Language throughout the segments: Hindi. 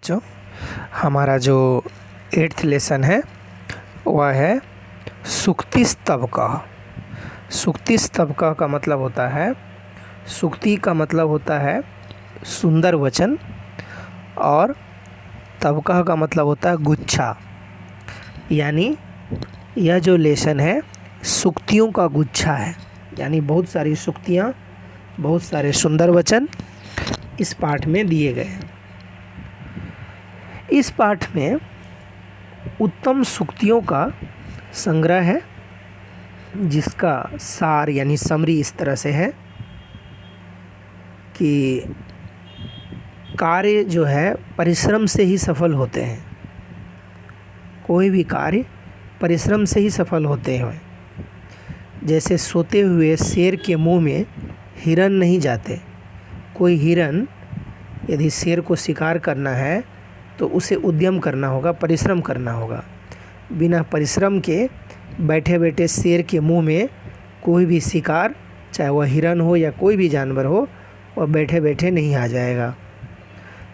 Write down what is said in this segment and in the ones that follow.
बच्चों, हमारा जो 8th लेसन है वह है सूक्ति स्तवकः। सूक्ति स्तवकः का मतलब होता है, सूक्ति का मतलब होता है सुंदर वचन, और तवकः का मतलब होता है गुच्छा। यानी यह जो लेसन है सूक्तियों का गुच्छा है, यानी बहुत सारी सूक्तियाँ, बहुत सारे सुंदर वचन इस पाठ में दिए गए हैं। इस पाठ में उत्तम सूक्तियों का संग्रह है, जिसका सार यानी समरी इस तरह से है कि कार्य जो है परिश्रम से ही सफल होते हैं। कोई भी कार्य परिश्रम से ही सफल होते हैं। जैसे सोते हुए शेर के मुंह में हिरन नहीं जाते। कोई हिरन यदि शेर को शिकार करना है तो उसे उद्यम करना होगा, परिश्रम करना होगा। बिना परिश्रम के बैठे बैठे शेर के मुंह में कोई भी शिकार, चाहे वह हिरन हो या कोई भी जानवर हो, वह बैठे बैठे नहीं आ जाएगा।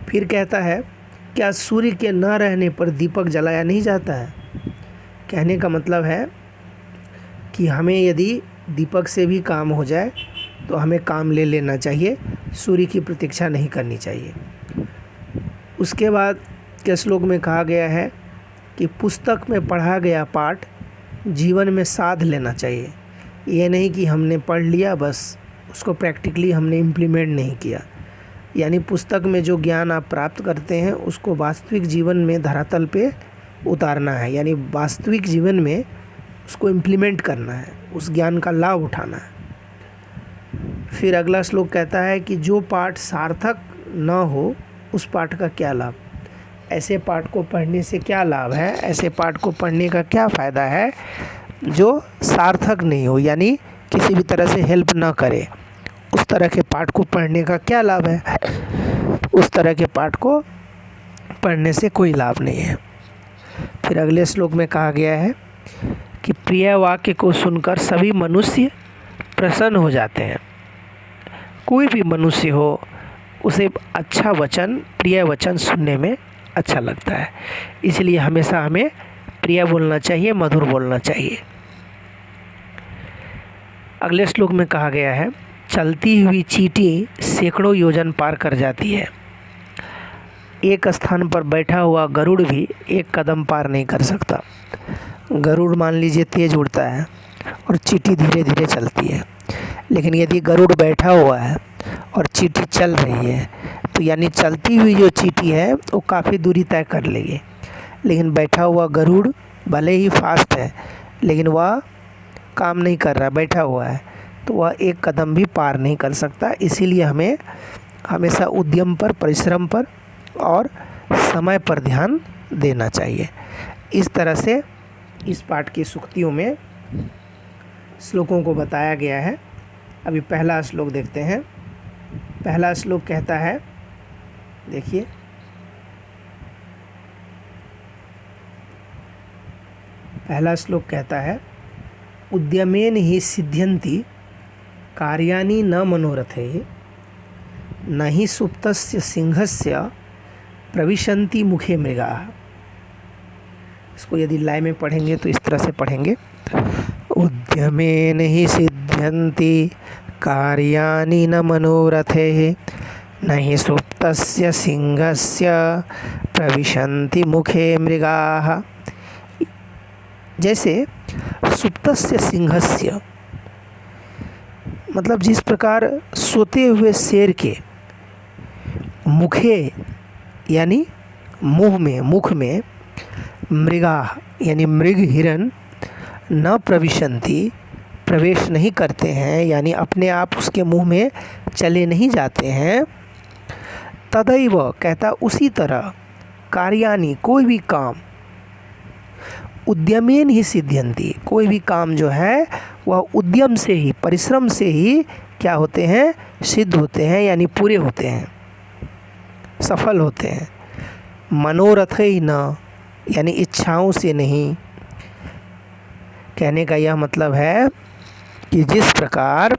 फिर कहता है, क्या सूर्य के न रहने पर दीपक जलाया नहीं जाता है? कहने का मतलब है कि हमें यदि दीपक से भी काम हो जाए तो हमें काम ले लेना चाहिए, सूर्य की प्रतीक्षा नहीं करनी चाहिए। उसके बाद के श्लोक में कहा गया है कि पुस्तक में पढ़ा गया पाठ जीवन में साध लेना चाहिए। ये नहीं कि हमने पढ़ लिया बस, उसको प्रैक्टिकली हमने इम्प्लीमेंट नहीं किया। यानी पुस्तक में जो ज्ञान आप प्राप्त करते हैं उसको वास्तविक जीवन में धरातल पे उतारना है, यानी वास्तविक जीवन में उसको इम्प्लीमेंट करना है, उस ज्ञान का लाभ उठाना है। फिर अगला श्लोक कहता है कि जो पाठ सार्थक न हो उस पाठ का क्या लाभ। ऐसे पाठ को पढ़ने से क्या लाभ है, ऐसे पाठ को पढ़ने का क्या फ़ायदा है जो सार्थक नहीं हो, यानी किसी भी तरह से हेल्प ना करे। उस तरह के पाठ को पढ़ने का क्या लाभ है? उस तरह के पाठ को पढ़ने से कोई लाभ नहीं है। फिर अगले श्लोक में कहा गया है कि प्रिय वाक्य को सुनकर सभी मनुष्य प्रसन्न हो जाते हैं। कोई भी मनुष्य हो, उसे अच्छा वचन, प्रिय वचन सुनने में अच्छा लगता है। इसलिए हमेशा हमें प्रिय बोलना चाहिए, मधुर बोलना चाहिए। अगले श्लोक में कहा गया है, चलती हुई चींटी सैकड़ों योजन पार कर जाती है। एक स्थान पर बैठा हुआ गरुड़ भी एक कदम पार नहीं कर सकता। गरुड़ मान लीजिए तेज उड़ता है और चींटी धीरे धीरे चलती है, लेकिन यदि गरुड़ बैठा हुआ है और चींटी चल रही है तो यानी चलती हुई जो चींटी है वो काफ़ी दूरी तय कर लेगी। लेकिन बैठा हुआ गरुड़ भले ही फास्ट है, लेकिन वह काम नहीं कर रहा, बैठा हुआ है, तो वह एक कदम भी पार नहीं कर सकता। इसीलिए हमें हमेशा उद्यम पर, परिश्रम पर और समय पर ध्यान देना चाहिए। इस तरह से इस पाठ की सूक्तियों में श्लोकों को बताया गया है। अभी पहला श्लोक देखते हैं। पहला श्लोक कहता है, देखिए, पहला श्लोक कहता है, उद्यमेन हि सिद्ध्यन्ति कार्याणि न मनोरथैः न हि सुप्तस्य सिंहस्य प्रविशन्ति मुखे मृगाः। इसको यदि लय में पढ़ेंगे तो इस तरह से पढ़ेंगे, उद्यमेन हि सिद्ध्यन्ति कार्याणि न मनोरथैः न हि सुप्तस्य सिंहस्य प्रविशन्ति मुखे मृगाः। जैसे सुप्तस्य सिंहस्य मतलब जिस प्रकार सोते हुए शेर के मुखे यानी मुंह में, मुख में, मृगाः यानी मृग, हिरन, न प्रविशन्ति प्रवेश नहीं करते हैं, यानी अपने आप उसके मुंह में चले नहीं जाते हैं। तदैव कहता उसी तरह, कार्याणि कोई भी काम, उद्यमेन ही सिद्ध्यन्ति कोई भी काम जो है वह उद्यम से ही, परिश्रम से ही क्या होते हैं, सिद्ध होते हैं, यानी पूरे होते हैं, सफल होते हैं। मनोरथ ही न, यानी इच्छाओं से नहीं। कहने का यह मतलब है कि जिस प्रकार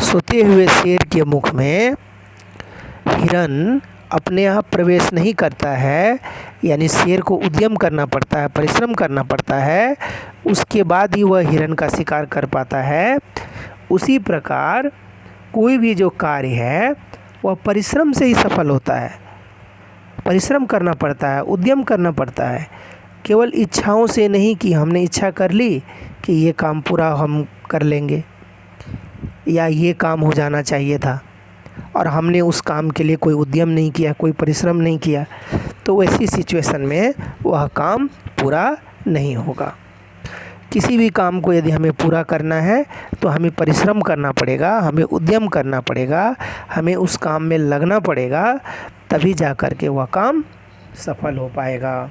सोते हुए शेर के मुख में हिरन अपने आप प्रवेश नहीं करता है, यानी शेर को उद्यम करना पड़ता है, परिश्रम करना पड़ता है, उसके बाद ही वह हिरण का शिकार कर पाता है। उसी प्रकार कोई भी जो कार्य है वह परिश्रम से ही सफल होता है। परिश्रम करना पड़ता है, उद्यम करना पड़ता है, केवल इच्छाओं से नहीं कि हमने इच्छा कर ली कि ये काम पूरा हम कर लेंगे या ये काम हो जाना चाहिए था और हमने उस काम के लिए कोई उद्यम नहीं किया, कोई परिश्रम नहीं किया, तो वैसी सिचुएशन में वह काम पूरा नहीं होगा। किसी भी काम को यदि हमें पूरा करना है तो हमें परिश्रम करना पड़ेगा, हमें उद्यम करना पड़ेगा, हमें उस काम में लगना पड़ेगा, तभी जा कर के वह काम सफल हो पाएगा।